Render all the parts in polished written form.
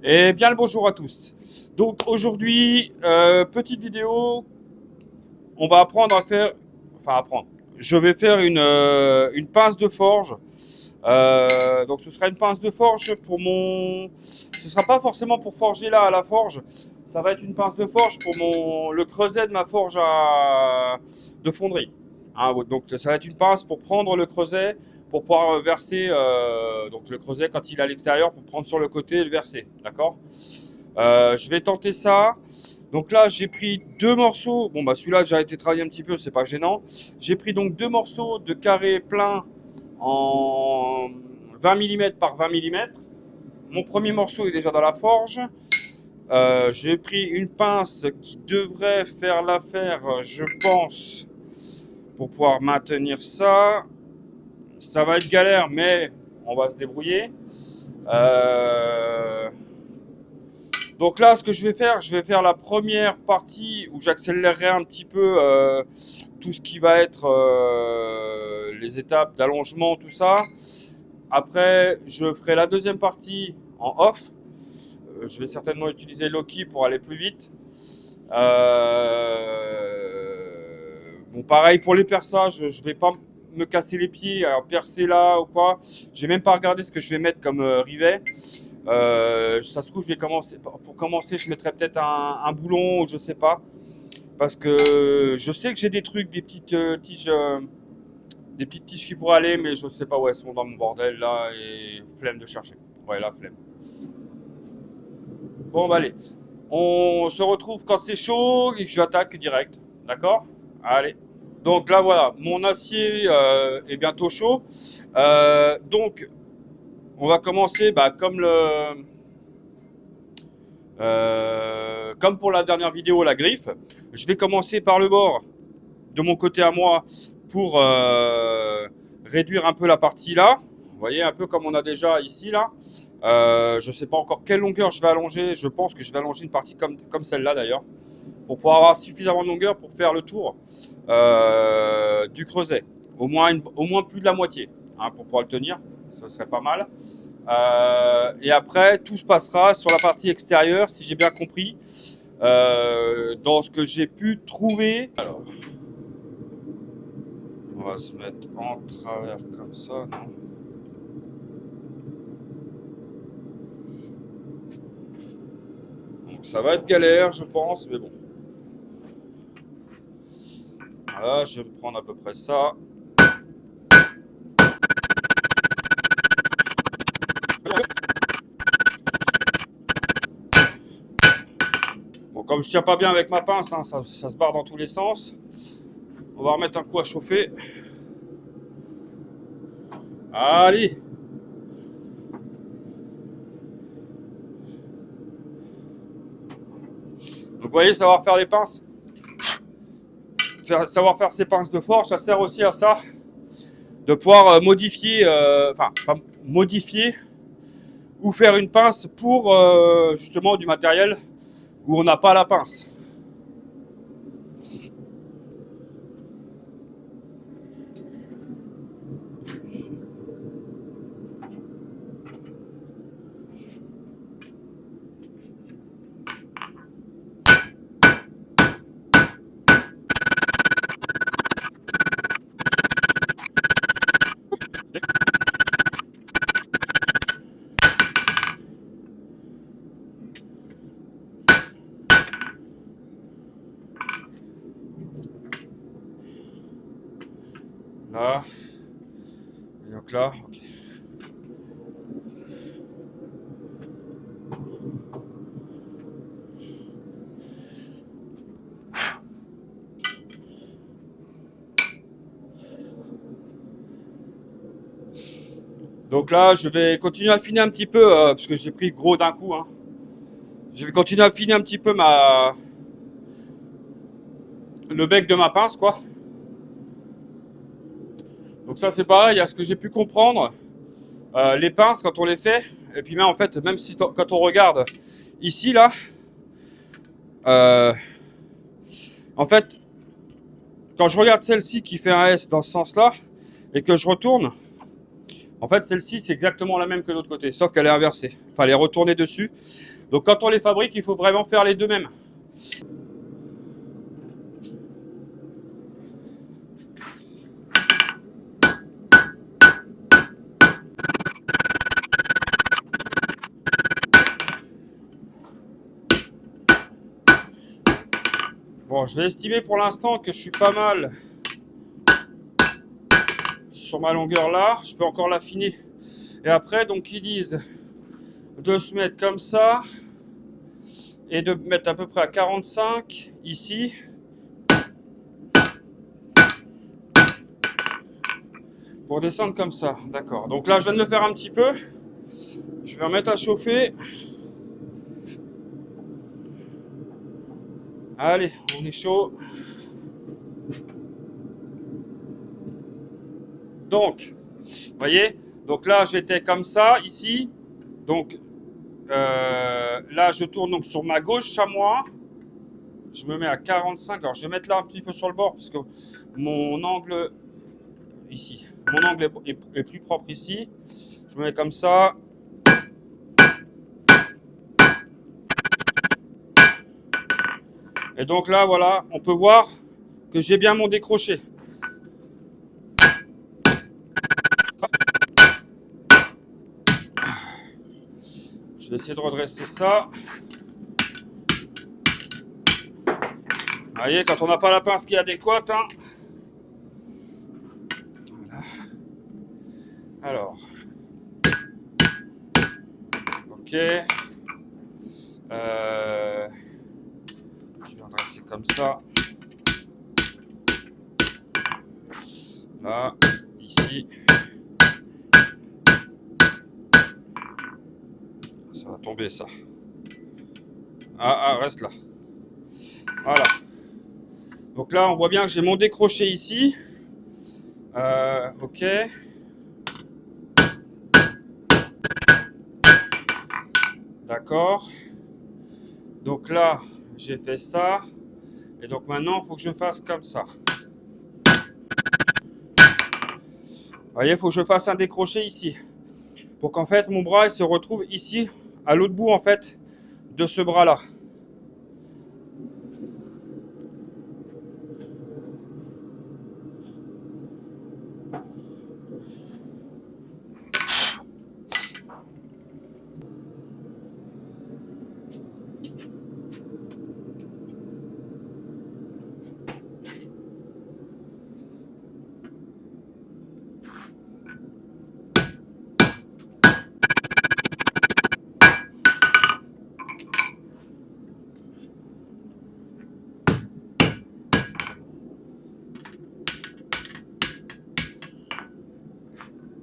Et bien le bonjour à tous. Donc aujourd'hui, petite vidéo, on va apprendre à faire, enfin apprendre. Je vais faire une pince de forge. Donc ce sera une pince de forge pour mon, ce sera pas forcément pour forger là à la forge. Ça va être une pince de forge pour le creuset de ma forge de fonderie. Hein, donc ça va être une pince pour prendre le creuset, pour pouvoir verser donc le creuset quand il est à l'extérieur, pour prendre sur le côté et le verser. D'accord. Je vais tenter ça. Donc là, j'ai pris deux morceaux. Bon, bah celui-là a déjà été travaillé un petit peu, c'est pas gênant. J'ai pris donc deux morceaux de carré plein en 20 mm par 20 mm. Mon premier morceau est déjà dans la forge. J'ai pris une pince qui devrait faire l'affaire, je pense, pour pouvoir maintenir ça. Ça va être galère, mais on va se débrouiller. Donc là, ce que je vais faire la première partie où j'accélérerai un petit peu tout ce qui va être les étapes d'allongement, tout ça. Après, je ferai la deuxième partie en off. Je vais certainement utiliser Loki pour aller plus vite. Bon, pareil pour les perçages, je vais pas me casser les pieds à percer là ou quoi. J'ai même pas regardé ce que je vais mettre comme rivet. Ça se trouve, je vais commencer. Pour commencer, je mettrai peut-être un boulon, ou je sais pas, parce que je sais que j'ai des trucs, des petites tiges qui pourraient aller, mais je sais pas où elles sont dans mon bordel là et flemme de chercher. Ouais, la flemme. Bon, bah allez, on se retrouve quand c'est chaud et que j'attaque direct, d'accord? Allez. Donc là voilà, mon acier est bientôt chaud. Donc on va commencer comme pour la dernière vidéo, la griffe. Je vais commencer par le bord de mon côté à moi pour réduire un peu la partie là. Vous voyez, un peu comme on a déjà ici là. Je ne sais pas encore quelle longueur je vais allonger. Je pense que je vais allonger une partie comme celle-là d'ailleurs, pour pouvoir avoir suffisamment de longueur pour faire le tour du creuset. Au moins plus de la moitié, hein, pour pouvoir le tenir. Ce serait pas mal. Et après, tout se passera sur la partie extérieure, si j'ai bien compris, dans ce que j'ai pu trouver. Alors, on va se mettre en travers comme ça, non? Donc, ça va être galère, je pense, mais bon. Voilà, je vais me prendre à peu près ça. Bon, comme je tiens pas bien avec ma pince, hein, ça se barre dans tous les sens. On va remettre un coup à chauffer. Allez! Donc, vous voyez, savoir faire des pinces, savoir faire ses pinces de forge, ça sert aussi à ça, de pouvoir modifier, enfin, modifier ou faire une pince pour justement du matériel où on n'a pas la pince. Là, et donc là, ok. Donc là, je vais continuer à affiner un petit peu, parce que j'ai pris gros d'un coup, hein. Je vais continuer à affiner un petit peu le bec de ma pince, quoi. Donc ça, c'est pareil, à ce que j'ai pu comprendre, les pinces, quand on les fait, et puis même en fait, même si quand on regarde ici, là, euh, en fait, quand je regarde celle-ci qui fait un S dans ce sens-là, et que je retourne, En fait, celle-ci, c'est exactement la même que l'autre côté, sauf qu'elle est inversée. Enfin, elle est retournée dessus. Donc, quand on les fabrique, il faut vraiment faire les deux mêmes. Bon, je vais estimer pour l'instant que je suis pas mal sur ma longueur là. Je peux encore l'affiner. Et après, donc, ils disent de se mettre comme ça et de mettre à peu près à 45 ici. Pour descendre comme ça, d'accord. Donc là, je viens de le faire un petit peu. Je vais remettre à chauffer. Allez, on est chaud. Donc, vous voyez, donc là, j'étais comme ça, ici. Donc, là, je tourne donc sur ma gauche à moi. Je me mets à 45. Alors, je vais mettre là un petit peu sur le bord parce que mon angle ici, mon angle est plus propre ici. Je me mets comme ça. Et donc là, voilà, on peut voir que j'ai bien mon décroché. Je vais essayer de redresser ça. Vous voyez, quand on n'a pas la pince qui est adéquate, hein. Voilà. Alors. Ok. Je vais redresser comme ça. Là, ici. Ça va tomber, ça. Ah, reste là. Voilà. Donc là, on voit bien que j'ai mon décroché ici. Ok. D'accord. Donc là, j'ai fait ça. Et donc maintenant, il faut que je fasse comme ça. Vous voyez, il faut que je fasse un décroché ici. Pour qu'en fait, mon bras il se retrouve ici, à l'autre bout, en fait, de ce bras-là.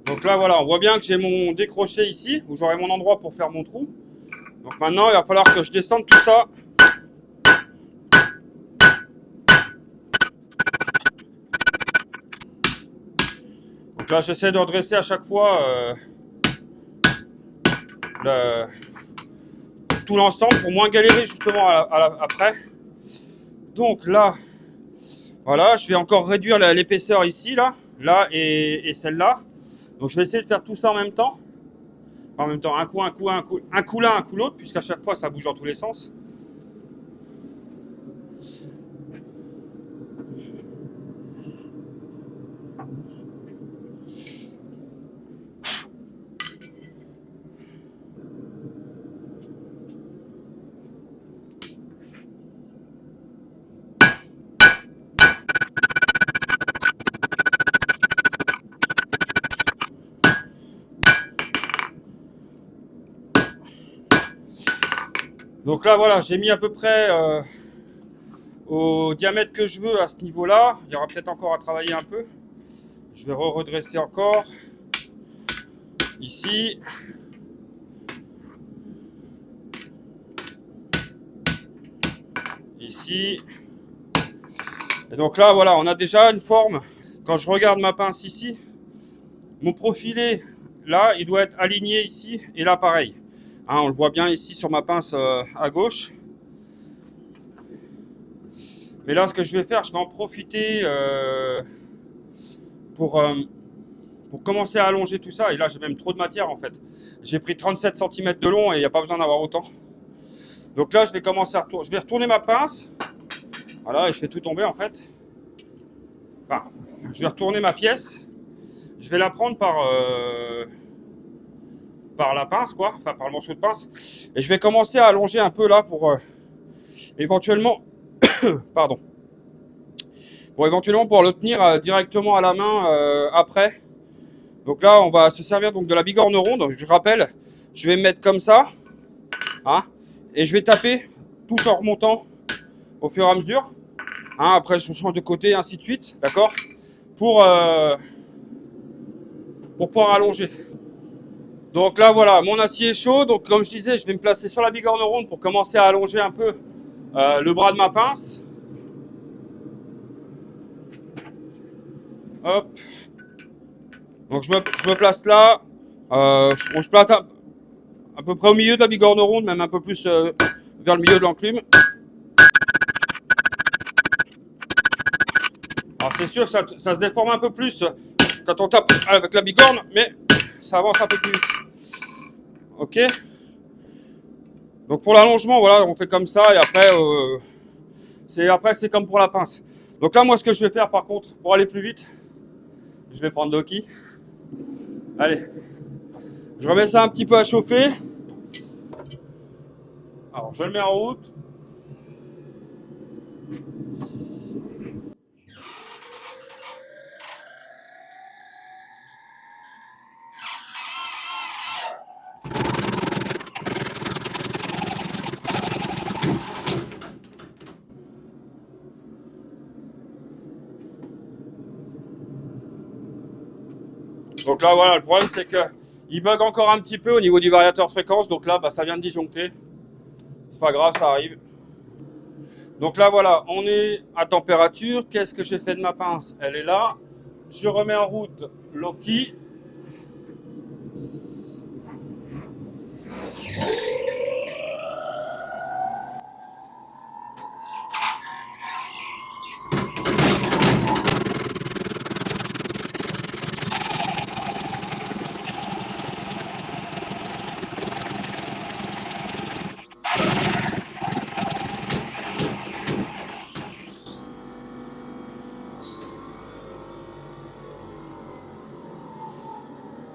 Donc là, voilà, on voit bien que j'ai mon décroché ici, où j'aurai mon endroit pour faire mon trou. Donc maintenant, il va falloir que je descende tout ça. Donc là, j'essaie de redresser à chaque fois tout l'ensemble pour moins galérer justement après. Donc là, voilà, je vais encore réduire l'épaisseur ici, là et celle-là. Donc je vais essayer de faire tout ça en même temps. En même temps, un coup l'un, un coup l'autre, puisqu'à chaque fois ça bouge dans tous les sens. Donc là, voilà, j'ai mis à peu près au diamètre que je veux à ce niveau-là. Il y aura peut-être encore à travailler un peu. Je vais redresser encore. Ici. Ici. Et donc là, voilà, on a déjà une forme. Quand je regarde ma pince ici, mon profilé, là, il doit être aligné ici. Et là, pareil. Hein, on le voit bien ici sur ma pince à gauche. Mais là, ce que je vais faire, je vais en profiter pour pour commencer à allonger tout ça. Et là, j'ai même trop de matière en fait. J'ai pris 37 cm de long et il n'y a pas besoin d'avoir autant. Donc là, je vais commencer à je vais retourner ma pince. Voilà, et je fais tout tomber en fait. Enfin, je vais retourner ma pièce. Je vais la prendre par la pince, quoi. Enfin, par le morceau de pince. Et je vais commencer à allonger un peu là pour éventuellement... Pardon. Pour éventuellement pouvoir le tenir directement à la main après. Donc là, on va se servir donc de la bigorne ronde. Je rappelle, je vais me mettre comme ça. Hein, et je vais taper tout en remontant au fur et à mesure. Hein, après, je change de côté, ainsi de suite. D'accord, pour pouvoir allonger. Donc là, voilà, mon acier est chaud. Donc, comme je disais, je vais me placer sur la bigorne ronde pour commencer à allonger un peu le bras de ma pince. Hop. Donc, je me place là. On se place à peu près au milieu de la bigorne ronde, même un peu plus vers le milieu de l'enclume. Alors, c'est sûr que ça se déforme un peu plus quand on tape avec la bigorne, mais ça avance un peu plus vite. Ok. Donc pour l'allongement, voilà, on fait comme ça et après, c'est comme pour la pince. Donc là, moi, ce que je vais faire, par contre, pour aller plus vite, je vais prendre Loki. Allez, je remets ça un petit peu à chauffer. Alors, je le mets en route. Donc là, voilà, le problème, c'est que il bug encore un petit peu au niveau du variateur de fréquence. Donc là, bah, ça vient de disjoncter. C'est pas grave, ça arrive. Donc là, voilà, on est à température. Qu'est-ce que j'ai fait de ma pince? Elle est là. Je remets en route Loki.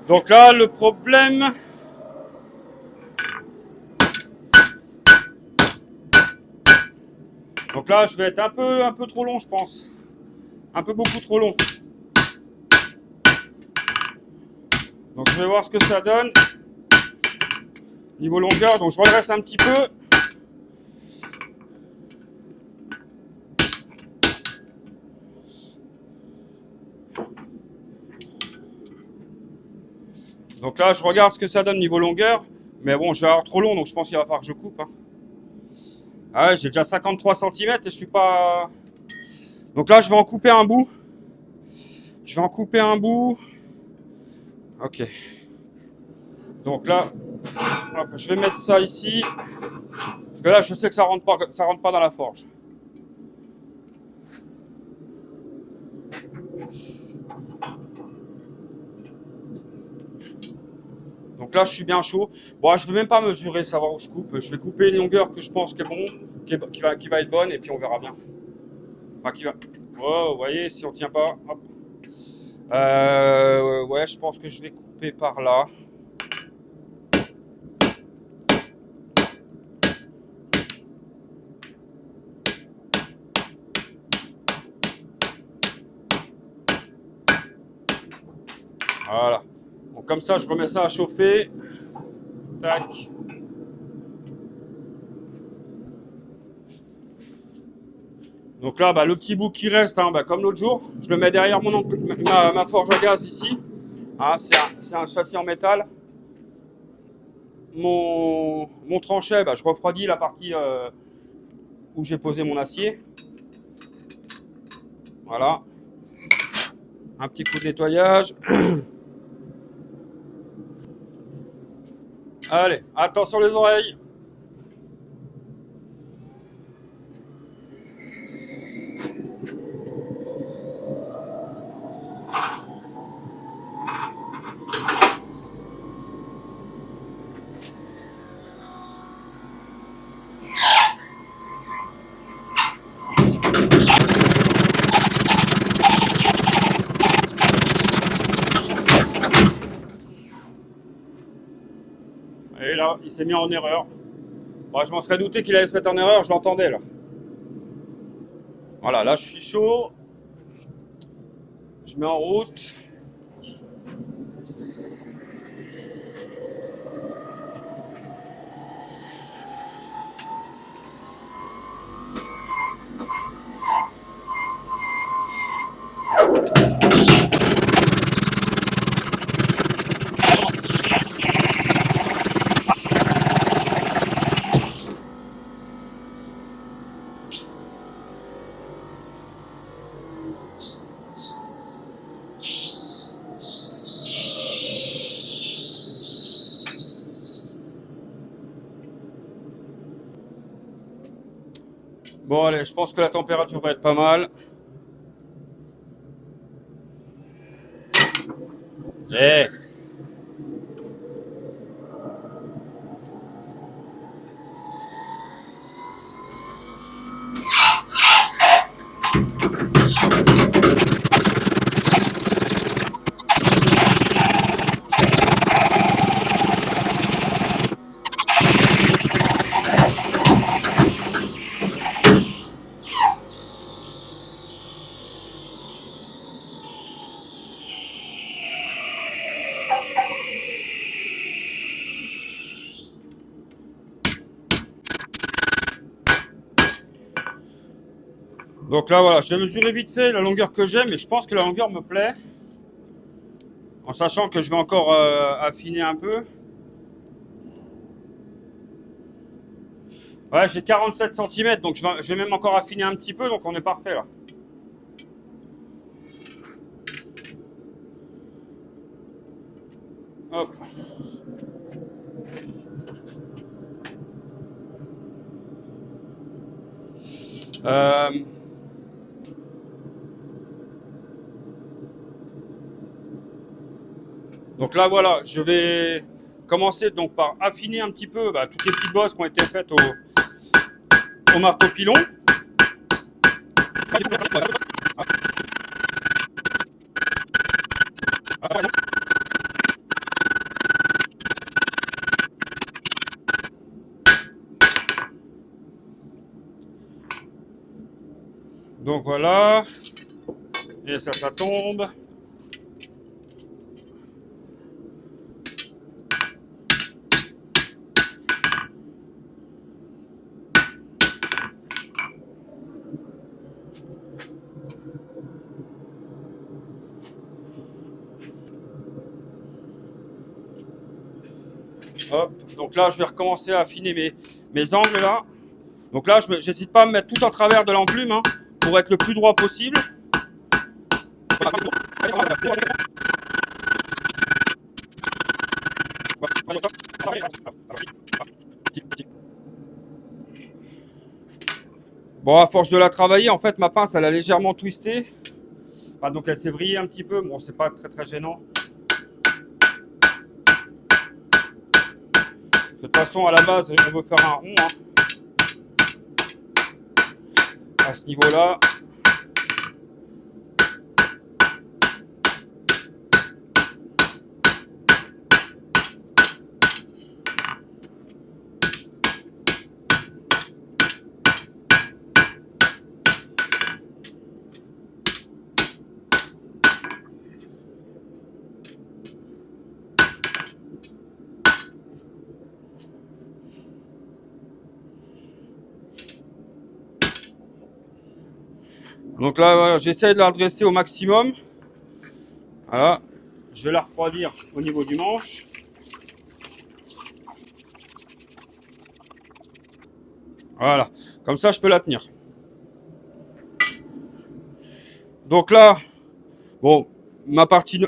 Donc là, le problème... Donc là, je vais être un peu trop long, je pense. Un peu beaucoup trop long. Donc je vais voir ce que ça donne. Niveau longueur, donc je redresse un petit peu. Donc là, je regarde ce que ça donne niveau longueur. Mais bon, je vais avoir trop long, donc je pense qu'il va falloir que je coupe. Hein. Ah ouais, j'ai déjà 53 cm et je suis pas... Donc là, je vais en couper un bout. Je vais en couper un bout. Ok. Donc là, hop, je vais mettre ça ici. Parce que là, je sais que ça rentre pas dans la forge. Donc là, je suis bien chaud. Bon, je ne vais même pas mesurer, savoir où je coupe. Je vais couper une longueur que je pense qui est bon, qui va être bonne, et puis on verra bien. Enfin, qui va... Oh, vous voyez, si on tient pas... Hop. Ouais, je pense que je vais couper par là. Voilà. Donc comme ça, je remets ça à chauffer. Tac. Donc là, bah, le petit bout qui reste, hein, bah, comme l'autre jour, je le mets derrière ma forge à gaz ici. Ah, c'est un châssis en métal. Mon tranchet, bah, je refroidis la partie où j'ai posé mon acier. Voilà. Un petit coup de nettoyage. Allez, attention les oreilles. Voilà, il s'est mis en erreur. Bon, je m'en serais douté qu'il allait se mettre en erreur, je l'entendais là. Voilà, là je suis chaud. Je mets en route. Bon allez, je pense que la température va être pas mal. Eh. Donc là voilà, je vais mesurer vite fait la longueur que j'ai, mais je pense que la longueur me plaît. En sachant que je vais encore affiner un peu. Ouais, j'ai 47 cm, donc je vais même encore affiner un petit peu, donc on est parfait là. Hop. Donc là voilà, je vais commencer donc par affiner un petit peu toutes les petites bosses qui ont été faites au marteau pilon. Donc voilà, et ça tombe. Hop, donc là je vais recommencer à affiner mes angles là. Donc là j'hésite pas à me mettre tout en travers de l'enclume hein, pour être le plus droit possible. Bon, à force de la travailler, en fait ma pince elle a légèrement twisté. Ah, donc elle s'est vrillée un petit peu, bon c'est pas très gênant. De toute façon à la base on veut faire un rond hein. À ce niveau là. Donc là voilà, j'essaie de la redresser au maximum. Voilà, je vais la refroidir au niveau du manche. Voilà, comme ça je peux la tenir. Donc là, bon, ma partie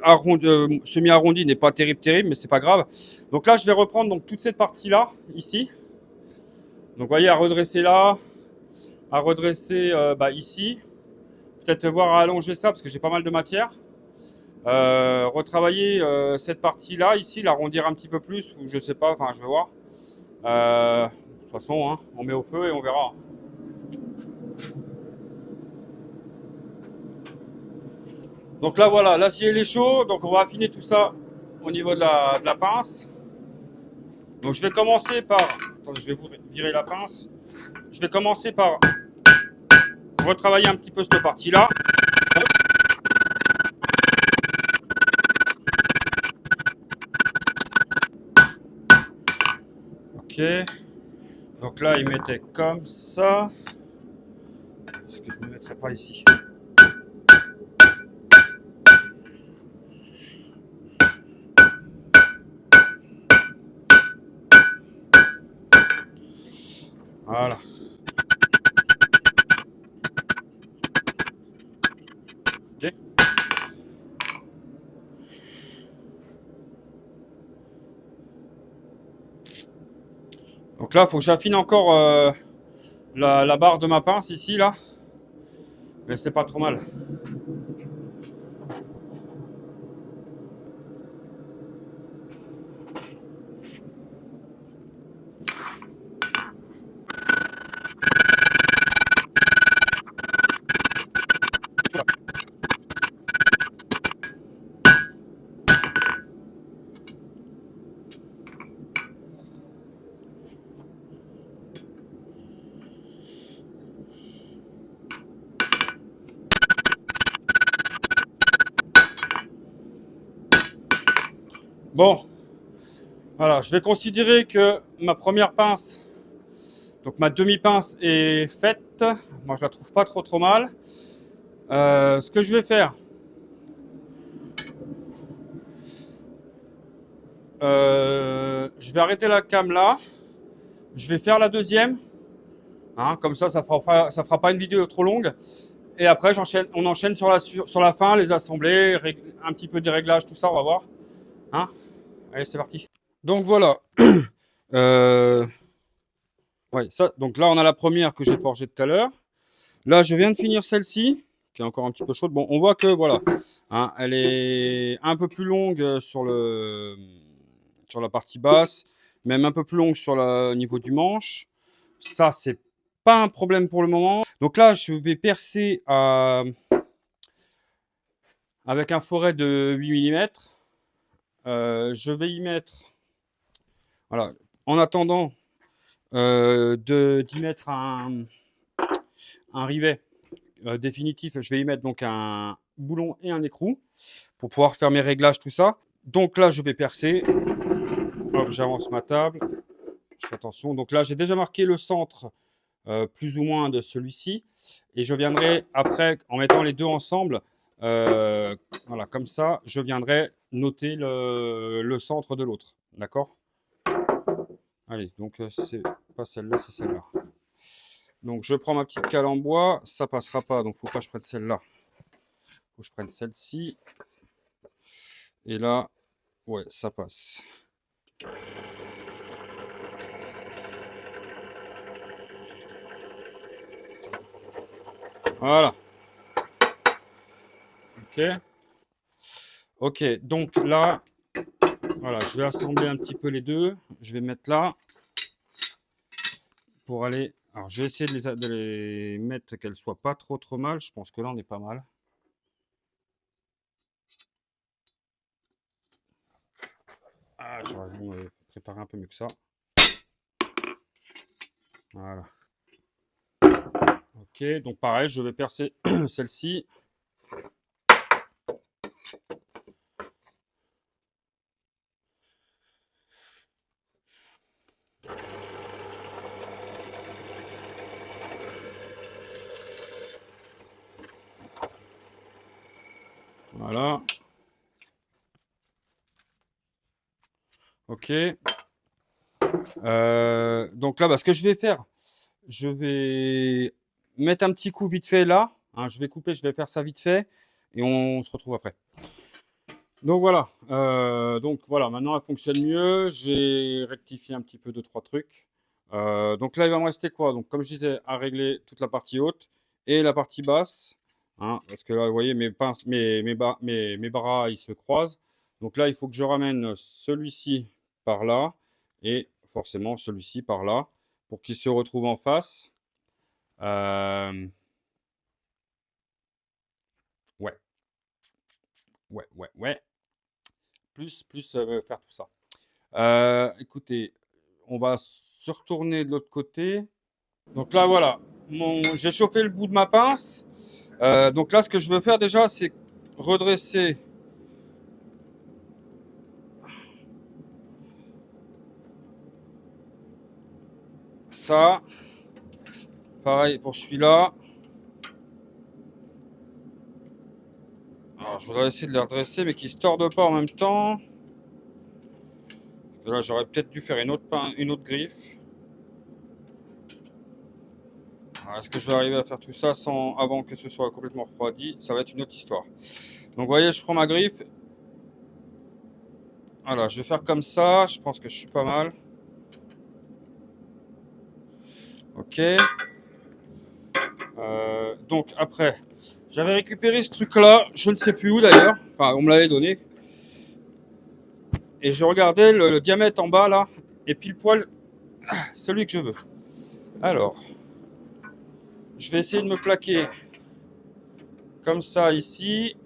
semi-arrondie n'est pas terrible, mais c'est pas grave. Donc là, je vais reprendre donc toute cette partie-là, ici. Donc vous voyez, à redresser là, à redresser ici. Peut-être voir à allonger ça parce que j'ai pas mal de matière. Retravailler cette partie-là, ici, l'arrondir un petit peu plus, ou je sais pas, enfin je vais voir. De toute façon, hein, on met au feu et on verra. Donc là voilà, l'acier il est chaud, donc on va affiner tout ça au niveau de la pince. Donc je vais commencer par, attendez, je vais virer la pince. Je vais commencer par retravailler un petit peu cette partie-là. Ok. Donc là, il mettait comme ça. Est-ce que je ne me mettrai pas ici? Voilà. Ok. Donc là, il faut que j'affine encore la barre de ma pince ici, là. Mais c'est pas trop mal. Bon, voilà, je vais considérer que ma première pince, donc ma demi-pince est faite. Moi, je la trouve pas trop mal. Ce que je vais faire, je vais arrêter la cam là. Je vais faire la deuxième. Hein, comme ça fera pas une vidéo trop longue. Et après, on enchaîne sur la fin, les assemblées, un petit peu des réglages, tout ça, on va voir. Hein, allez, c'est parti. Donc voilà. Euh, ouais, ça, donc là, on a la première que j'ai forgée tout à l'heure. Là, je viens de finir celle-ci, qui est encore un petit peu chaude. Bon, on voit que voilà, hein, elle est un peu plus longue sur la partie basse, même un peu plus longue au niveau du manche. Ça, c'est pas un problème pour le moment. Donc là, je vais percer avec un forêt de 8 mm. Je vais y mettre, voilà, en attendant d'y mettre un rivet définitif, je vais y mettre donc un boulon et un écrou pour pouvoir faire mes réglages, tout ça. Donc là, je vais percer. Hop, j'avance ma table. Je fais attention. Donc là, j'ai déjà marqué le centre plus ou moins de celui-ci. Et je viendrai après, en mettant les deux ensemble, voilà, comme ça, je viendrai noter le centre de l'autre. D'accord? Allez, donc c'est pas celle-là, c'est celle-là. Donc je prends ma petite cale en bois, ça passera pas, donc faut pas que je prenne celle-là. Faut que je prenne celle-ci. Et là, ouais, ça passe. Voilà. Ok. Ok, donc là, voilà, je vais assembler un petit peu les deux. Je vais mettre là pour aller. Alors, je vais essayer de les mettre qu'elles soient pas trop mal. Je pense que là, on est pas mal. Ah, j'aurais dû me préparer un peu mieux que ça. Voilà. Ok, donc pareil, je vais percer celle-ci. Voilà. Ok. Donc là, bah, ce que je vais faire, je vais mettre un petit coup vite fait là. Hein, je vais couper, je vais faire ça vite fait. Et on se retrouve après. Donc voilà, maintenant elle fonctionne mieux. J'ai rectifié un petit peu deux, trois trucs. Donc là, il va me rester quoi? Donc comme je disais, à régler toute la partie haute et la partie basse. Hein, parce que là, vous voyez, mes pinces, mes bras, ils se croisent. Donc là, il faut que je ramène celui-ci par là et forcément celui-ci par là pour qu'ils se retrouvent en face. Euh, ouais, ouais. Plus faire tout ça. Écoutez, On va se retourner de l'autre côté. Donc là, voilà. J'ai chauffé le bout de ma pince. Donc là, ce que je veux faire déjà, c'est redresser ça. Pareil pour celui-là. Alors, je voudrais essayer de les redresser, mais qu'ils ne se tordent pas en même temps. Parce que là, j'aurais peut-être dû faire une autre griffe. Est-ce que je vais arriver à faire tout ça avant que ce soit complètement refroidi? Ça va être une autre histoire. Donc, vous voyez, je prends ma griffe. Voilà, je vais faire comme ça. Je pense que je suis pas mal. Ok. Donc, après, j'avais récupéré ce truc-là. Je ne sais plus où d'ailleurs. Enfin, on me l'avait donné. Et je regardais le diamètre en bas là. Et pile poil, celui que je veux. Alors, je vais essayer de me plaquer comme ça ici.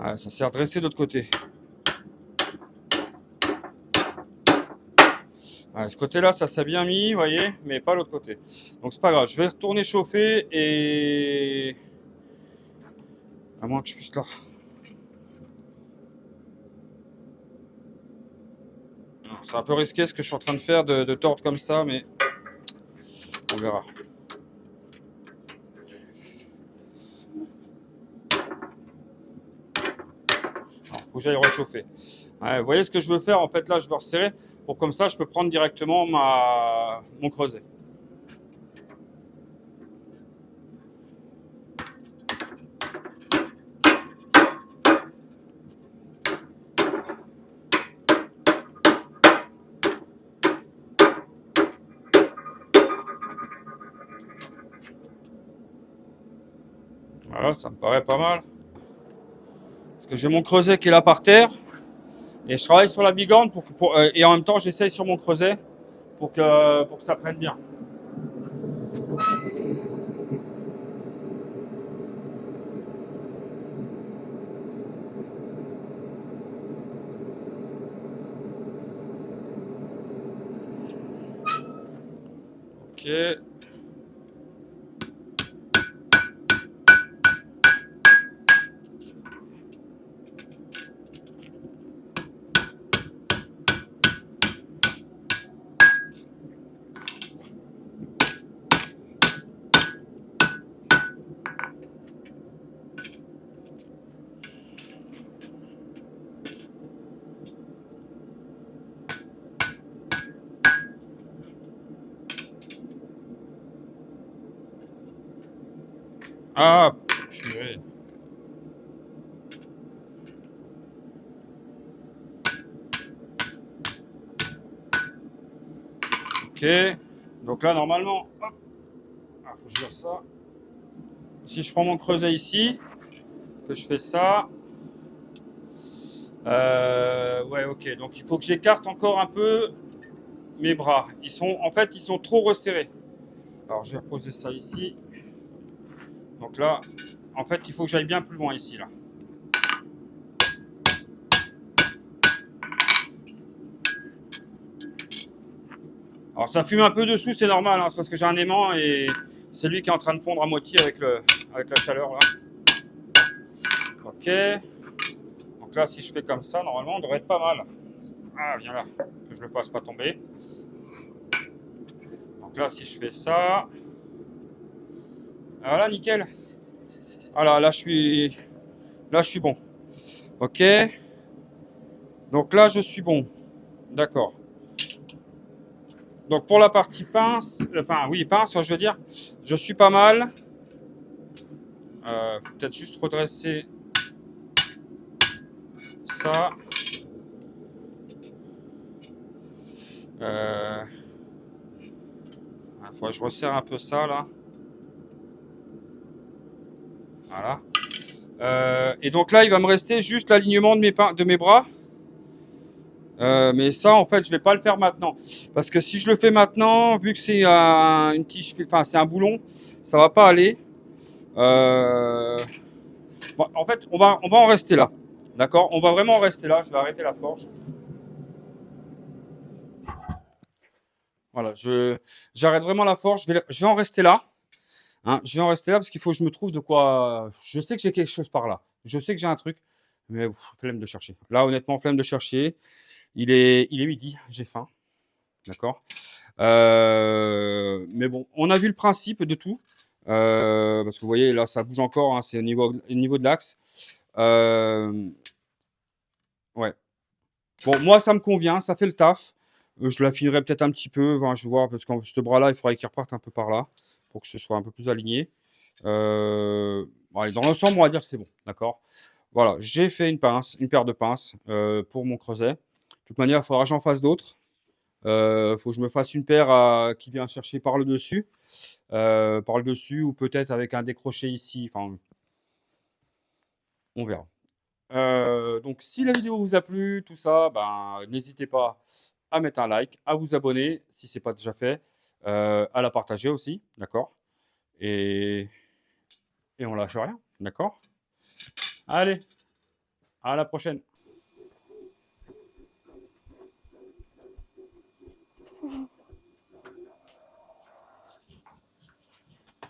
Ah, ça s'est redressé de l'autre côté. Ah, ce côté-là, ça s'est bien mis, vous voyez, mais pas l'autre côté. Donc c'est pas grave, je vais retourner chauffer et... À moins que je puisse là. C'est un peu risqué ce que je suis en train de faire, de tordre comme ça, mais on verra. Faut que j'aille rechauffer. Ouais, vous voyez ce que je veux faire, en fait là je veux resserrer pour comme ça je peux prendre directement mon creuset. Voilà, ça me paraît pas mal. Parce que j'ai mon creuset qui est là par terre. Et je travaille sur la bigorne et en même temps j'essaye sur mon creuset pour que ça prenne bien. Ok. Ah, purée. Ok. Donc là, normalement, hop. Ah, faut que je gère ça. Si je prends mon creuset ici, que je fais ça. Ouais, ok. Donc il faut que j'écarte encore un peu mes bras. En fait, ils sont trop resserrés. Alors, je vais reposer ça ici. Donc là, en fait, il faut que j'aille bien plus loin ici, là. Alors, ça fume un peu dessous, c'est normal, hein, c'est parce que j'ai un aimant et c'est lui qui est en train de fondre à moitié avec la chaleur, là. Ok. Donc là, si je fais comme ça, normalement, on devrait être pas mal. Ah, viens là, que je le fasse pas tomber. Donc là, si je fais ça... Voilà, nickel. Voilà, là, je suis bon. Ok. Donc là, je suis bon. D'accord. Donc pour la partie pince, enfin oui, pince, je veux dire, je suis pas mal. Faut peut-être juste redresser ça. Faudrait que je resserre un peu ça là. Voilà. Et donc là, il va me rester juste l'alignement de mes bras. Mais ça, en fait, je vais pas le faire maintenant. Parce que si je le fais maintenant, vu que c'est une tige, enfin, c'est un boulon, ça va pas aller. Euh, bon, en fait, on va en rester là. D'accord? On va vraiment en rester là. Je vais arrêter la forge. Voilà, j'arrête vraiment la forge. Je vais en rester là. Hein, je vais en rester là parce qu'il faut que je me trouve de quoi. Je sais que j'ai quelque chose par là. Je sais que j'ai un truc. Mais flemme de chercher. Là, honnêtement, flemme de chercher. Il est midi. J'ai faim. D'accord? Mais bon, on a vu le principe de tout. Parce que vous voyez, là, ça bouge encore. Hein, c'est au niveau de l'axe. Ouais. Bon, moi, ça me convient. Ça fait le taf. Je l'affinerai peut-être un petit peu. Enfin, je vais voir. Parce que ce bras-là, il faudrait qu'il reparte un peu par là. Pour que ce soit un peu plus aligné. Bon, allez, dans l'ensemble, on va dire que c'est bon. D'accord? Voilà. J'ai fait une pince, une paire de pinces pour mon creuset. De toute manière, il faudra que j'en fasse d'autres. Faut que je me fasse une paire qui vient chercher par le dessus ou peut-être avec un décroché ici. Enfin, on verra. Donc, si la vidéo vous a plu, tout ça, ben, n'hésitez pas à mettre un like, à vous abonner si c'est pas déjà fait, à la partager aussi, d'accord? Et, et on lâche rien, d'accord? Allez, à la prochaine.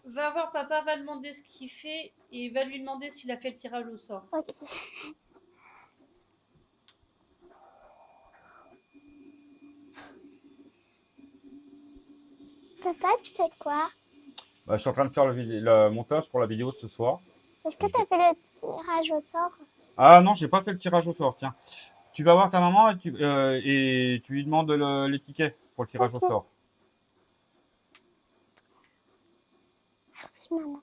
Va voir papa, va demander ce qu'il fait et va lui demander s'il a fait le tirage au sort. Ok. Papa, tu fais quoi? Bah, je suis en train de faire le montage pour la vidéo de ce soir. Est-ce que tu as fait le tirage au sort? Ah non, j'ai pas fait le tirage au sort, tiens. Tu vas voir ta maman et tu lui demandes les tickets pour le tirage au Ok. sort. Merci, maman.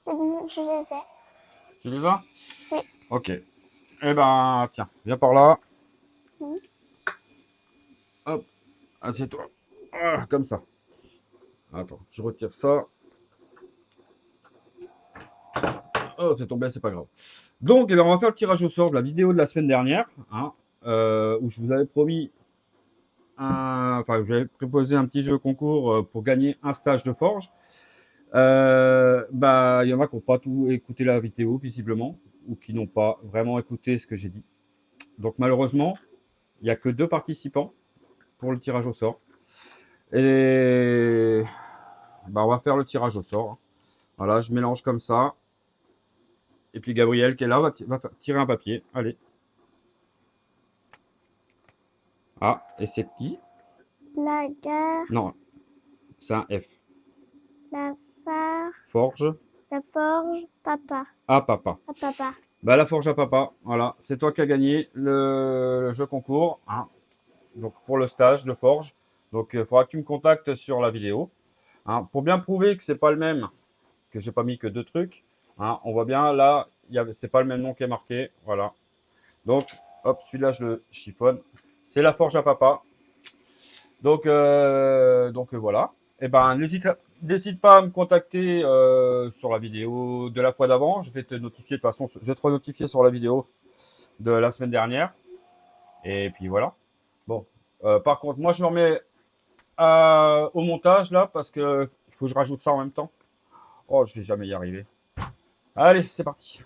C'est bon, je les ai. Tu les as? Oui. Ok. Eh ben, tiens, viens par là. Oui. Hop, assieds-toi. Ah, comme ça. Attends, je retire ça. Oh, c'est tombé, c'est pas grave. Donc, eh ben, on va faire le tirage au sort de la vidéo de la semaine dernière, hein, où je vous avais promis enfin, j'avais proposé un petit jeu concours pour gagner un stage de forge. Bah, il y en a qui n'ont pas tout écouté la vidéo, visiblement, ou qui n'ont pas vraiment écouté ce que j'ai dit. Donc, malheureusement, il n'y a que 2 participants pour le tirage au sort. Et bah, on va faire le tirage au sort. Voilà, je mélange comme ça. Et puis Gabriel, qui est là, va tirer un papier. Allez. Ah, et c'est qui? La gare, Non, c'est un F. la phare, Forge la forge, papa. à papa. À papa. Bah, la forge à papa, voilà. C'est toi qui as gagné le jeu concours, hein. Donc, pour le stage de forge. Donc, il faudra que tu me contactes sur la vidéo, hein, pour bien prouver que c'est pas le même, que j'ai pas mis que 2 trucs, hein. On voit bien là, c'est pas le même nom qui est marqué, voilà. Donc, hop, celui-là, je le chiffonne. C'est la forge à papa. Donc voilà. Et ben, n'hésite pas à me contacter sur la vidéo de la fois d'avant. Je vais te notifier de toute façon. Je vais te notifier sur la vidéo de la semaine dernière. Et puis voilà. Bon. Par contre, moi, je me remets au montage là parce que il faut que je rajoute ça en même temps. Oh, je vais jamais y arriver. Allez, c'est parti.